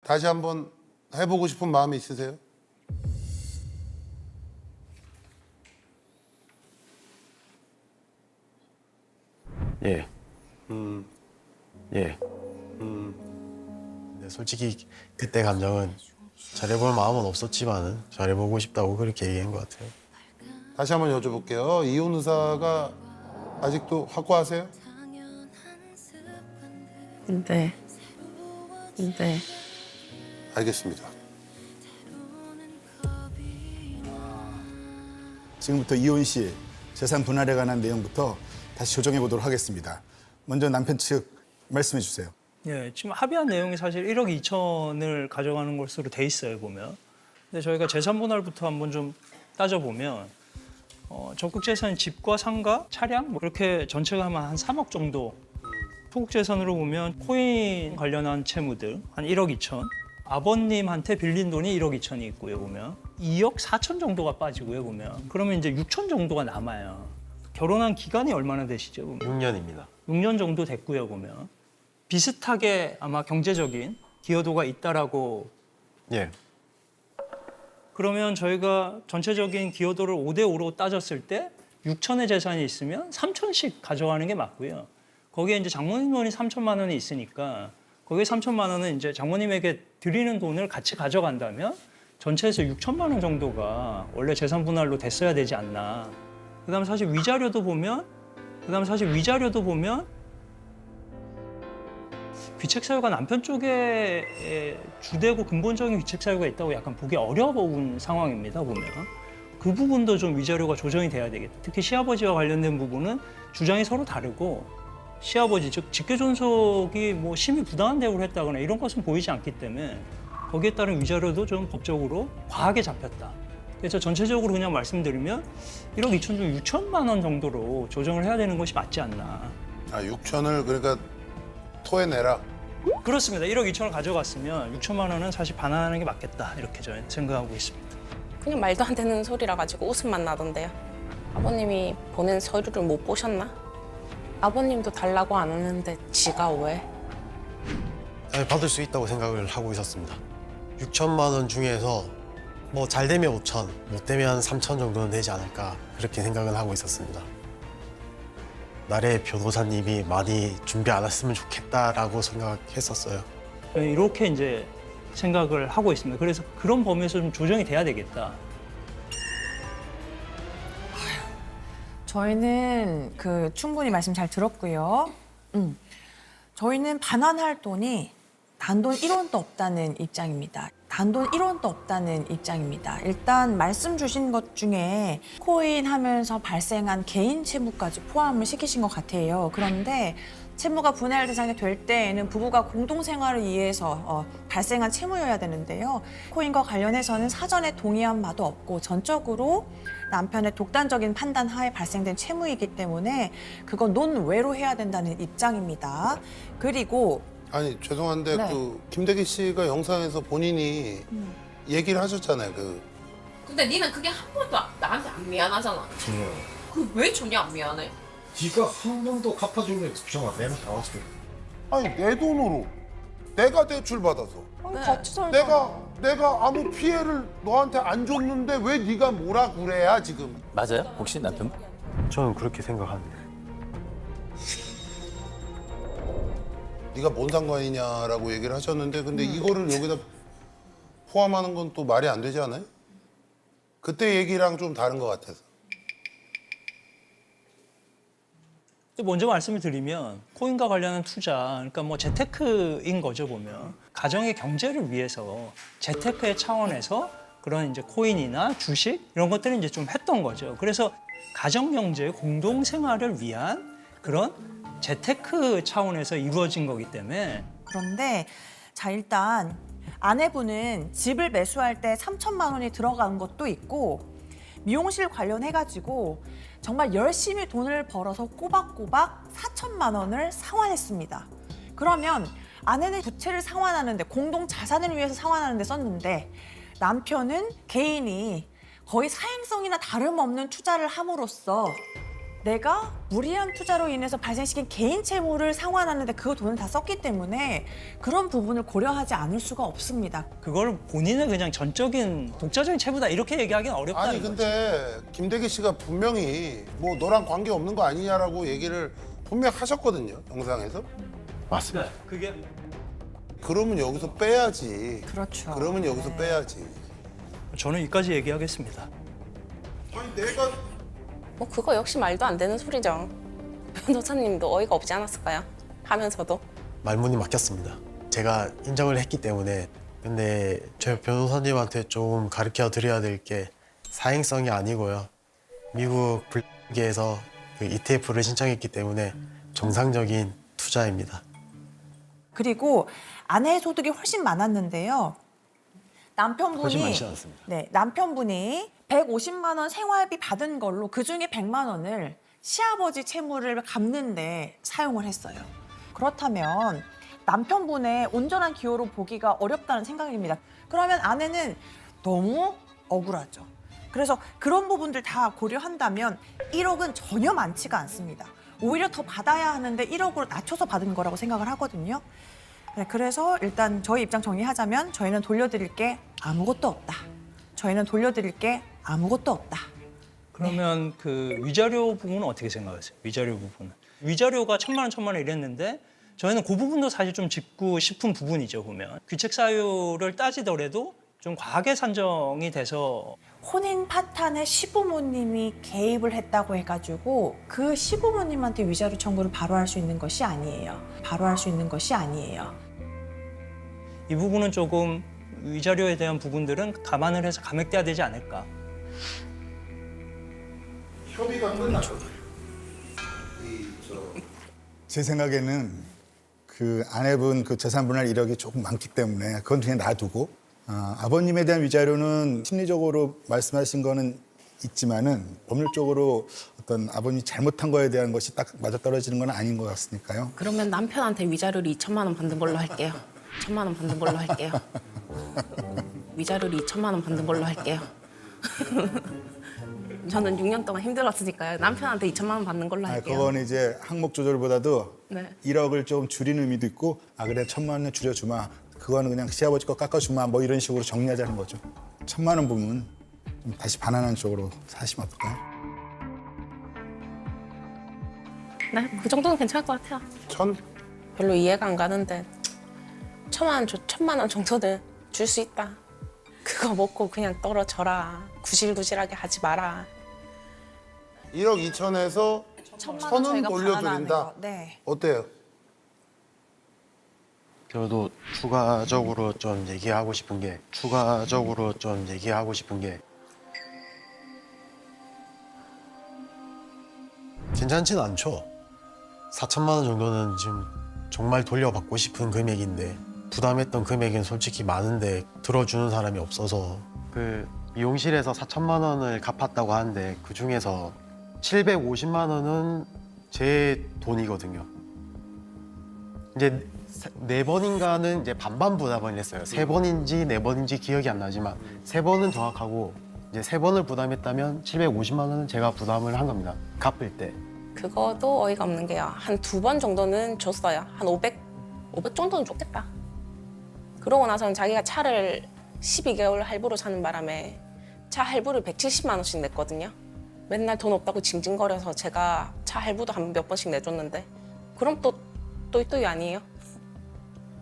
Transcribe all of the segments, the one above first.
다시 한번 해보고 싶은 마음이 있으세요? 예. 예. 근데 솔직히 그때 감정은 잘해볼 마음은 없었지만은 잘해보고 싶다고 그렇게 얘기한 것 같아요. 다시 한번 여쭤볼게요. 이혼 의사가 아직도 확고하세요? 네. 알겠습니다. 지금부터 이혼 시 재산 분할에 관한 내용부터 다시 조정해 보도록 하겠습니다. 먼저 남편 측 말씀해 주세요. 예, 지금 합의한 내용이 사실 1억 2천을 가져가는 것으로 돼 있어요, 보면. 근데 저희가 재산 분할부터 한번 좀 따져보면 적극 재산 집과 상가, 차량 뭐 이렇게 전체가 한 3억 정도. 소극 재산으로 보면 코인 관련한 채무들 한 1억 2천. 아버님한테 빌린 돈이 1억 2천이 있고요, 보면. 2억 4천 정도가 빠지고요, 보면. 그러면 이제 6천 정도가 남아요. 결혼한 기간이 얼마나 되시죠, 보면? 6년입니다. 6년 정도 됐고요, 보면. 비슷하게 아마 경제적인 기여도가 있다라고. 예. 그러면 저희가 전체적인 기여도를 5대5로 따졌을 때 6천의 재산이 있으면 3천씩 가져가는 게 맞고요. 거기에 이제 장모님 돈이 3천만 원이 있으니까 거기에 3천만 원은 이제 장모님에게 드리는 돈을 같이 가져간다면 전체에서 6천만 원 정도가 원래 재산 분할로 됐어야 되지 않나. 그다음에 사실 위자료도 보면 귀책 사유가 남편 쪽에 주되고 근본적인 귀책 사유가 있다고 약간 보기 어려운 상황입니다, 보면. 그 부분도 좀 위자료가 조정이 돼야 되겠다. 특히 시아버지와 관련된 부분은 주장이 서로 다르고 시아버지, 즉 직계존속이 뭐 심히 부당한 대우를 했다거나 이런 것은 보이지 않기 때문에 거기에 따른 위자료도 좀 법적으로 과하게 잡혔다. 그래서 전체적으로 그냥 말씀드리면 1억 2천 중 6천만 원 정도로 조정을 해야 되는 것이 맞지 않나. 6천을 그러니까 토해내라. 그렇습니다. 1억 2천을 가져갔으면 6천만 원은 사실 반환하는 게 맞겠다. 이렇게 저는 생각하고 있습니다. 그냥 말도 안 되는 소리라 가지고 웃음만 나던데요. 아버님이 보낸 서류를 못 보셨나? 아버님도 달라고 안 하는데 지가 왜? 받을 수 있다고 생각을 하고 있었습니다. 6천만 원 중에서 뭐 잘 되면 5천, 못 되면 한 3천 정도는 되지 않을까 그렇게 생각은 하고 있었습니다. 나래 변호사님이 많이 준비 안 했으면 좋겠다라고 생각했었어요. 이렇게 이제 생각을 하고 있습니다. 그래서 그런 범위에서 좀 조정이 돼야 되겠다. 저희는 충분히 말씀 잘 들었고요. 저희는 반환할 돈이 단돈 1원도 없다는 입장입니다. 단돈 1원도 없다는 입장입니다. 일단 말씀 주신 것 중에 코인 하면서 발생한 개인 채무까지 포함을 시키신 것 같아요. 그런데 채무가 분할 대상이 될 때에는 부부가 공동생활을 위해서 발생한 채무여야 되는데요. 코인과 관련해서는 사전에 동의한 바도 없고 전적으로 남편의 독단적인 판단 하에 발생된 채무이기 때문에 그건 논외로 해야 된다는 입장입니다. 그리고 아니 죄송한데 네. 김대기 씨가 영상에서 본인이 얘기를 하셨잖아요. 근데 니는 그게 한 번도 나한테 안 미안하잖아. 그 왜 전혀 안 미안해? 네가 한 번도 갚아주면 정아 내가 나왔을 때 아니 내 돈으로 내가 대출 받아서 같이 살자. 내가 아무 피해를 너한테 안 줬는데 왜 네가 뭐라 그래야 지금? 맞아요? 혹시 남편? 저는 그렇게 생각합니다. 네가 뭔 상관이냐라고 얘기를 하셨는데 근데 이거를 여기다 포함하는 건 또 말이 안 되지 않아요? 그때 얘기랑 좀 다른 것 같아서. 먼저 말씀을 드리면 코인과 관련한 투자, 그러니까 뭐 재테크인 거죠, 보면. 가정의 경제를 위해서 재테크의 차원에서 그런 이제 코인이나 주식 이런 것들을 이제 좀 했던 거죠. 그래서 가정 경제 공동 생활을 위한 그런 재테크 차원에서 이루어진 거기 때문에. 그런데 자 일단 아내분은 집을 매수할 때 3천만 원이 들어간 것도 있고 미용실 관련해가지고 정말 열심히 돈을 벌어서 꼬박꼬박 4천만 원을 상환했습니다. 그러면 아내는 부채를 상환하는데 공동 자산을 위해서 상환하는데 썼는데 남편은 개인이 거의 사행성이나 다름없는 투자를 함으로써 내가 무리한 투자로 인해서 발생시킨 개인 채무를 상환하는데 그 돈을 다 썼기 때문에 그런 부분을 고려하지 않을 수가 없습니다. 그걸 본인의 그냥 전적인 독자적인 채무다 이렇게 얘기하기는 어렵다는 아니 거죠. 근데 김대기 씨가 분명히 뭐 너랑 관계 없는 거 아니냐라고 얘기를 분명 하셨거든요, 영상에서. 맞습니다. 그게 그러면 여기서 빼야지. 그렇죠. 그러면 여기서 네. 빼야지. 저는 여기까지 얘기하겠습니다. 아니 내가 뭐 그거 역시 말도 안 되는 소리죠. 변호사님도 어이가 없지 않았을까요? 하면서도. 말문이 막혔습니다. 제가 인정을 했기 때문에. 근데 저 변호사님한테 좀 가르쳐 드려야 될 게 사행성이 아니고요. 미국 불계에서 그 ETF를 신청했기 때문에 정상적인 투자입니다. 그리고 아내의 소득이 훨씬 많았는데요. 훨씬 많지 남편분이 않습니다. 네, 남편분이 150만 원 생활비 받은 걸로 그중에 100만 원을 시아버지 채무를 갚는데 사용을 했어요. 그렇다면 남편분의 온전한 기여로 보기가 어렵다는 생각입니다. 그러면 아내는 너무 억울하죠. 그래서 그런 부분들 다 고려한다면 1억은 전혀 많지가 않습니다. 오히려 더 받아야 하는데 1억으로 낮춰서 받은 거라고 생각을 하거든요. 네, 그래서 일단 저희 입장 정리하자면 저희는 돌려드릴 게 아무것도 없다. 저희는 돌려드릴 게 아무것도 없다. 그러면 그 위자료 부분은 어떻게 생각하세요? 위자료 부분은. 위자료가 1,000만 원 이랬는데 저희는 그 부분도 사실 좀 짚고 싶은 부분이죠, 보면. 귀책 사유를 따지더라도 좀 과하게 산정이 돼서 혼인 파탄에 시부모님이 개입을 했다고 해가지고 그 시부모님한테 위자료 청구를 바로 할 수 있는 것이 아니에요. 바로 할 수 있는 것이 아니에요. 이 부분은 조금 위자료에 대한 부분들은 감안을 해서 감액돼야 되지 않을까. 협의가 끝났죠. 제 생각에는 그 아내분 그 재산 분할 이력이 조금 많기 때문에 그건 그냥 놔두고 아버님에 대한 위자료는 심리적으로 말씀하신 거는 있지만은 법률적으로 어떤 아버님이 잘못한 거에 대한 것이 딱 맞아떨어지는 건 아닌 것 같으니까요. 그러면 남편한테 위자료를 2천만 원 받는 걸로 할게요. 1천만 원 받는 걸로 할게요. 위자료를 2천만 원 받는 걸로 할게요. 저는 6년 동안 힘들었으니까요. 남편한테 2천만 원 받는 걸로 할게요. 그거는 이제 항목 조절보다도 네. 1억을 좀 줄이는 의미도 있고 그래 1,000만 원을 줄여주마. 그거는 그냥 시아버지 거 깎아주마. 뭐 이런 식으로 정리하자는 거죠. 1,000만 원 부분 좀 다시 반환하는 쪽으로 사시면 어떨까요? 네, 그 정도는 괜찮을 것 같아요. 1,000? 별로 이해가 안 가는데 1,000만 원 정도는 줄 수 있다. 그거 먹고 그냥 떨어져라. 구질구질하게 하지 마라. 1억 2천에서 1,000은 돌려드린다. 네. 어때요? 저도 추가적으로 좀 얘기하고 싶은 게 괜찮지는 않죠. 4천만 원 정도는 지금 정말 돌려받고 싶은 금액인데 부담했던 금액은 솔직히 많은데 들어주는 사람이 없어서 그 미용실에서 4천만 원을 갚았다고 하는데 그 중에서 750만 원은 제 돈이거든요. 이제 네 번인가는 이제 반반 부담을 했어요. 세 번인지 네 번인지 기억이 안 나지만 세 번은 정확하고 이제 세 번을 부담했다면 750만 원은 제가 부담을 한 겁니다. 갚을 때. 그것도 어이가 없는 게요. 한 2번 정도는 줬어요. 한 500 정도는 줬겠다. 그러고 나서는 자기가 차를 12개월 할부로 사는 바람에 차 할부를 170만 원씩 냈거든요. 맨날 돈 없다고 징징거려서 제가 차 할부도 한 몇 번씩 내줬는데 그럼 또 또이또이 아니에요?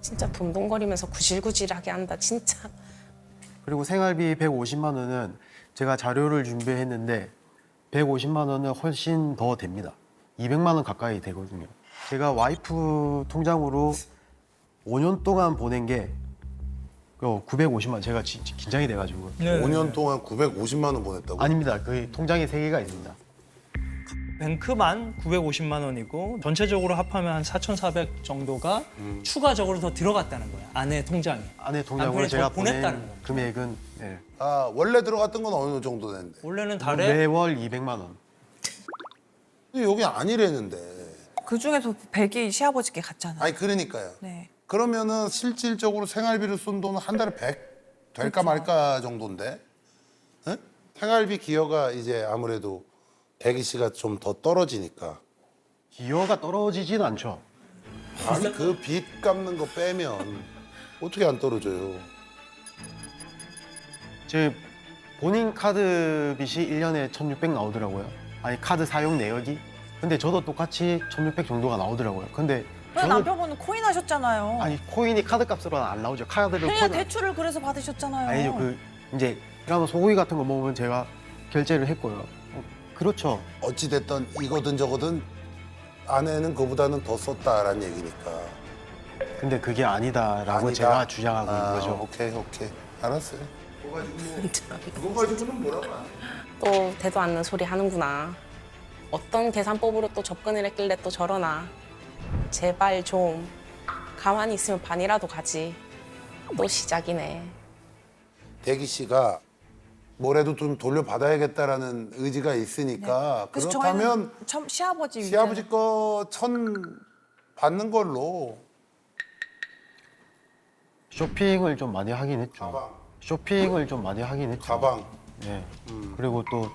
진짜 돈돈거리면서 구질구질하게 한다, 진짜. 그리고 생활비 150만 원은 제가 자료를 준비했는데 150만 원은 훨씬 더 됩니다. 200만 원 가까이 되거든요. 제가 와이프 통장으로 5년 동안 보낸 게 950만 원. 제가 긴장이 돼가지고. 네. 5년 동안 950만 원 보냈다고? 아닙니다. 그 통장에 3개가 있습니다. 뱅크만 950만 원이고 전체적으로 합하면 한 4,400 정도가 추가적으로 더 들어갔다는 거야. 아내 통장에. 아내 통장으로 남편이 제가 더 보냈다는 보낸 거야. 금액은 네. 원래 들어갔던 건 어느 정도 됐는데? 원래는 달에 매월 200만 원. 근데 여기 아니랬는데. 그 중에서 100이 시아버지께 갔잖아요. 아니 그러니까요. 네. 그러면은 실질적으로 생활비를 쓴 돈은 한 달에 100 될까 말까 정도인데 에? 생활비 기여가 이제 아무래도 대기 씨가 좀 더 떨어지니까. 기여가 떨어지진 않죠. 아니 그 빚 갚는 거 빼면 어떻게 안 떨어져요? 제 본인 카드 빚이 1년에 1,600 나오더라고요. 아니 카드 사용 내역이. 근데 저도 똑같이 1,600 정도가 나오더라고요. 근데 왜 남편분은 코인 하셨잖아요. 아니 코인이 카드 값으로는 안 나오죠. 카드를 그러니까 코인 대출을 그래서 받으셨잖아요. 아니죠. 그 이제 그러면 소고기 같은 거 먹으면 제가 결제를 했고요. 그렇죠. 어찌 됐든 이거든 저거든 아내는 그보다는 더 썼다라는 얘기니까. 근데 그게 아니다라고 아니다. 제가 주장하고 있는 거죠. 오케이 알았어요. 그거 가지고는 뭐라고 안 해. 또 되도 않는 소리 하는구나. 어떤 계산법으로 또 접근을 했길래 또 저러나. 제발 좀 가만히 있으면 반이라도 가지. 또 시작이네. 대기 씨가 뭐래도 좀 돌려받아야겠다라는 의지가 있으니까 그래서 그렇다면 저희는 처음 시아버지 시아버지 거 1,000 받는 걸로 쇼핑을 좀 많이 하긴 했죠. 가방. 쇼핑을 좀 많이 하긴 했죠. 가방 네. 그리고 또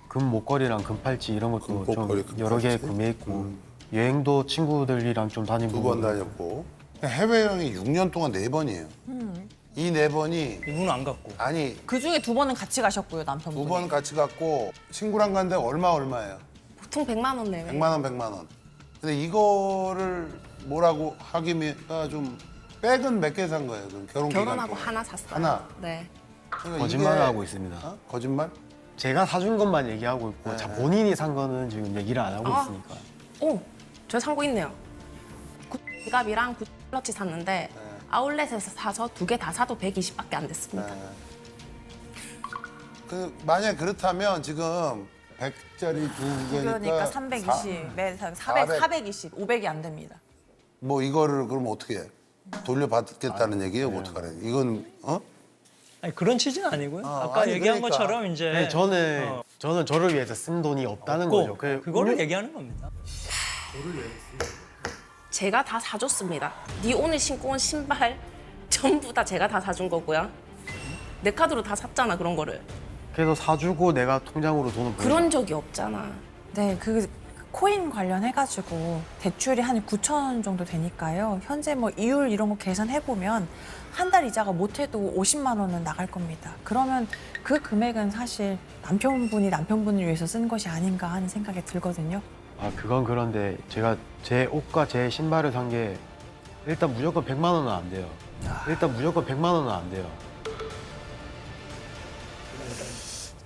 금 목걸이랑 금팔찌 이런 것도 금 목걸이, 좀 여러 개 금팔찌? 구매했고 여행도 친구들이랑 좀 다니고 2번 다녔고 해외여행이 6년 동안 4번이에요. 이 4번이 이분은 안 갔고. 아니 그 중에 2번은 같이 가셨고요, 남편분이. 2번 같이 갔고 친구랑 갔는데 얼마예요? 보통 100만 원 내외. 100만 원. 근데 이거를 뭐라고 하기가 좀 백은 몇 개 산 거예요? 그럼 결혼 기간 결혼하고 동안. 하나 샀어요. 하나? 네. 그러니까 거짓말을 이게- 하고 있습니다. 어? 거짓말? 제가 사준 것만 얘기하고 있고 네. 자, 본인이 산 거는 지금 얘기를 안 하고 아. 있으니까. 오, 저 산 거 있네요. 지갑이랑 클러치 샀는데 아울렛에서 사서 2개 다 사도 120밖에 안 됐습니다. 네. 그 만약 그렇다면 지금 100짜리 두 개니까 그러니까 320, 매 400, 420, 500이 안 됩니다. 뭐 이거를 그럼 어떻게 해? 돌려받겠다는 얘기예요? 네. 어떡하래? 이건 어? 아니 그런 취지는 아니고요. 아까 아니, 얘기한 그러니까. 것처럼 이제 네, 저는 저를 위해서 쓴 돈이 없다는 없고 거죠. 그거를 얘기하는 겁니다. 제가 다 사줬습니다. 네 오늘 신고 온 신발 전부 다 제가 다 사준 거고요. 내 카드로 다 샀잖아, 그런 거를. 그래서 사주고 내가 통장으로 돈을 보내. 그런 적이 없잖아. 네, 그 코인 관련해가지고 대출이 한 9천 정도 되니까요. 현재 뭐 이율 이런 거 계산해보면 한 달 이자가 못해도 50만 원은 나갈 겁니다. 그러면 그 금액은 사실 남편분을 위해서 쓴 것이 아닌가 하는 생각이 들거든요. 아 그건 그런데 제가 제 옷과 제 신발을 산 게 일단 무조건 100만 원은 안 돼요. 일단 무조건 100만 원은 안 돼요.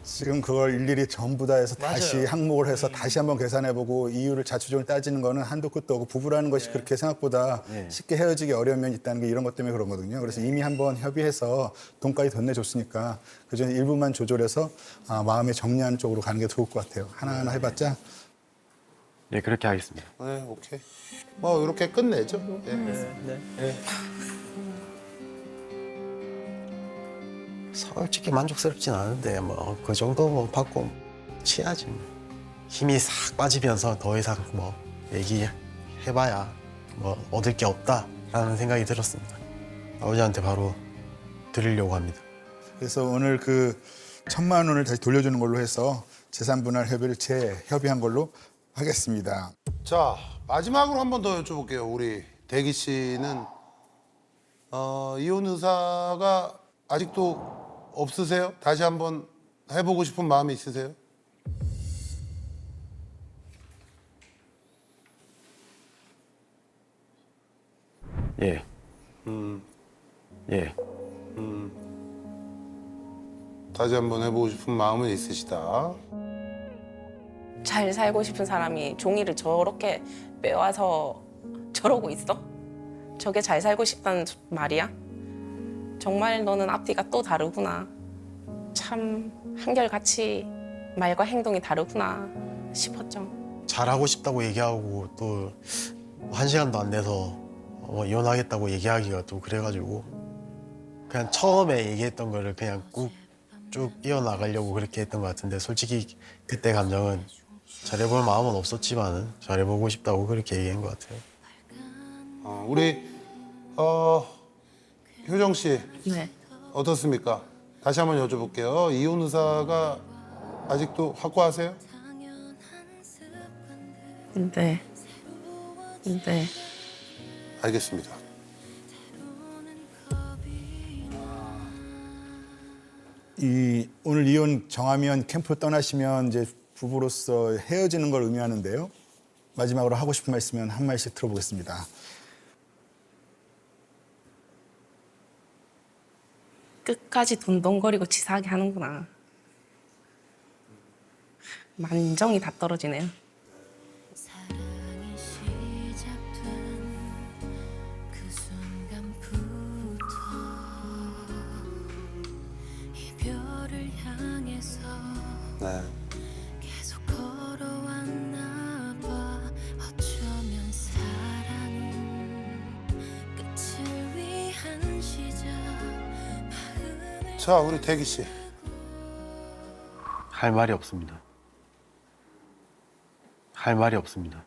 지금 그걸 일일이 전부 다 해서 다시 맞아요. 항목을 해서 다시 한번 계산해보고 이유를 자초적으로 따지는 거는 한도 끝도 없고 부부라는 것이 그렇게 생각보다 네. 쉽게 헤어지기 어려운 면이 있다는 게 이런 것 때문에 그런 거거든요. 그래서 이미 한번 협의해서 돈까지 더 내줬으니까 그중에 일부만 조절해서 마음의 정리하는 쪽으로 가는 게 좋을 것 같아요. 하나하나 해봤자 네 그렇게 하겠습니다. 네, 오케이. 뭐 이렇게 끝내죠. 예. 네. 솔직히 만족스럽진 않은데 뭐 그 정도 뭐 받고 치야지. 뭐. 힘이 싹 빠지면서 더 이상 뭐 얘기해봐야 뭐 얻을 게 없다라는 생각이 들었습니다. 아버지한테 바로 드리려고 합니다. 그래서 오늘 그 1,000만 원을 다시 돌려주는 걸로 해서 재산 분할 협의를 재협의한 걸로 하겠습니다. 자, 마지막으로 한 번 더 여쭤볼게요. 우리 대기 씨는 이혼 의사가 아직도 없으세요? 다시 한번 해보고 싶은 마음이 있으세요? 예. 예. 다시 한번 해보고 싶은 마음은 있으시다. 잘 살고 싶은 사람이 종이를 저렇게 빼와서 저러고 있어? 저게 잘 살고 싶다는 말이야? 정말 너는 앞뒤가 또 다르구나. 참 한결같이 말과 행동이 다르구나 싶었죠. 잘하고 싶다고 얘기하고 또 1시간도 안 돼서 이혼하겠다고 얘기하기가 또 그래가지고 그냥 처음에 얘기했던 거를 그냥 쭉 이어나가려고 그렇게 했던 것 같은데 솔직히 그때 감정은 잘해볼 마음은 없었지만은 잘해보고 싶다고 그렇게 얘기한 것 같아요. 우리 효정 씨 네. 어떻습니까? 다시 한번 여쭤볼게요. 이혼 의사가 아직도 확고하세요? 네. 네. 알겠습니다. 오늘 이혼 정하면 캠프를 떠나시면 이제 부부로서 헤어지는 걸 의미하는데요. 마지막으로 하고 싶은 말씀은 한 마디씩 들어보겠습니다. 끝까지 돈돈거리고 치사하게 하는구나. 만정이 다 떨어지네요. 사랑이 시작된 그 순간부터 이별을 향해서 네. 계속 걸어왔나 봐. 어쩌면 사랑은 끝을 위한 시작. 마음을 자, 우리 대기 씨. 할 말이 없습니다. 할 말이 없습니다.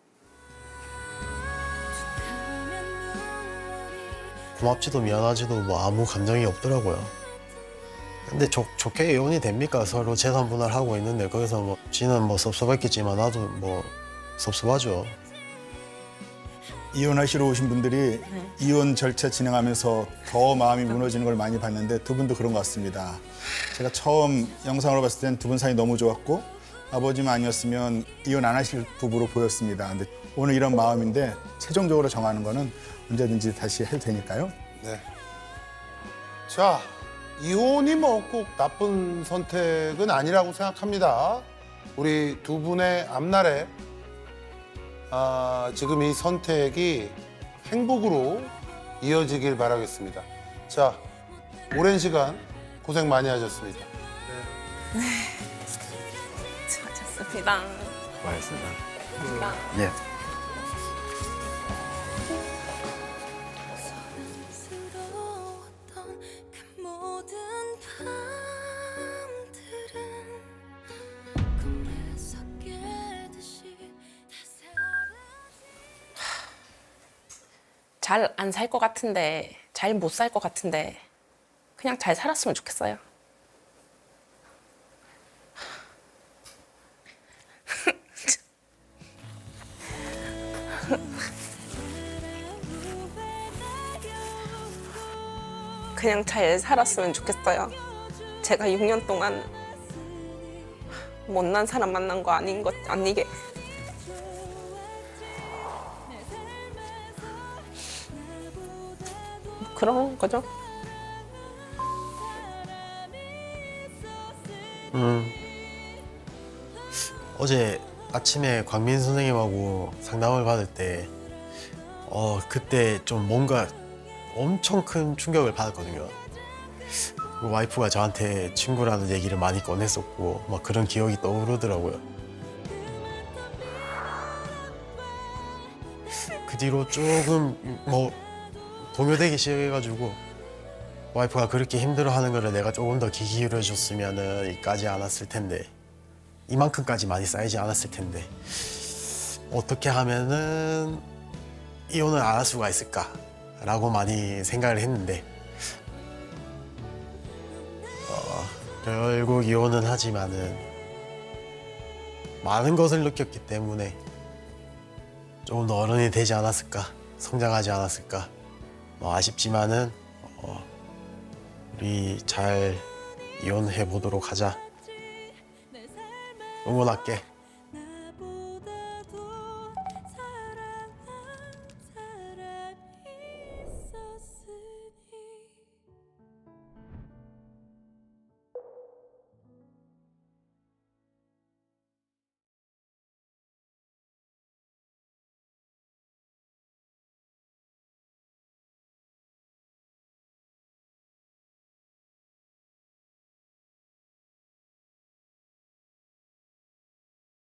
고맙지도 미안하지도 뭐 아무 감정이 없더라고요. 근데 좋게 이혼이 됩니까? 서로 재산 분할하고 있는데 거기서 뭐 지는 뭐 섭섭했겠지만 나도 뭐 섭섭하죠. 이혼하시러 오신 분들이 이혼 절차 진행하면서 더 마음이 무너지는 걸 많이 봤는데 두 분도 그런 것 같습니다. 제가 처음 영상으로 봤을 땐 두 분 사이 너무 좋았고 아버지만 아니었으면 이혼 안 하실 부부로 보였습니다. 근데 오늘 이런 마음인데 최종적으로 정하는 거는 언제든지 다시 해도 되니까요. 네. 자, 이혼이 뭐 꼭 나쁜 선택은 아니라고 생각합니다. 우리 두 분의 앞날에 지금 이 선택이 행복으로 이어지길 바라겠습니다. 자, 오랜 시간 고생 많이 하셨습니다. 수고하셨습니다. 고맙습니다. 감사합니다. 예. 서른스러웠던 그 모든 밤들은 꿈에서 깨듯이 다 잘 안 살 것 같은데, 잘 못 살 것 같은데 그냥 잘 살았으면 좋겠어요. 그냥 잘 살았으면 좋겠어요. 제가 6년 동안 못난 사람 만난 거 아니게. 그런 거죠. 어제 아침에 광민 선생님하고 상담을 받을 때 그때 좀 뭔가 엄청 큰 충격을 받았거든요. 그 와이프가 저한테 친구라는 얘기를 많이 꺼냈었고 막 그런 기억이 떠오르더라고요. 그 뒤로 조금 뭐 동요되기 시작해가지고 와이프가 그렇게 힘들어하는 거를 내가 조금 더 귀 기울여줬으면은 이까지 않았을 텐데 이만큼까지 많이 쌓이지 않았을 텐데 어떻게 하면은 이혼을 안 할 수가 있을까라고 많이 생각을 했는데 결국 이혼은 하지만은 많은 것을 느꼈기 때문에 조금 더 어른이 되지 않았을까, 성장하지 않았을까. 아쉽지만은 우리 잘 이혼해 보도록 하자. 응원할게.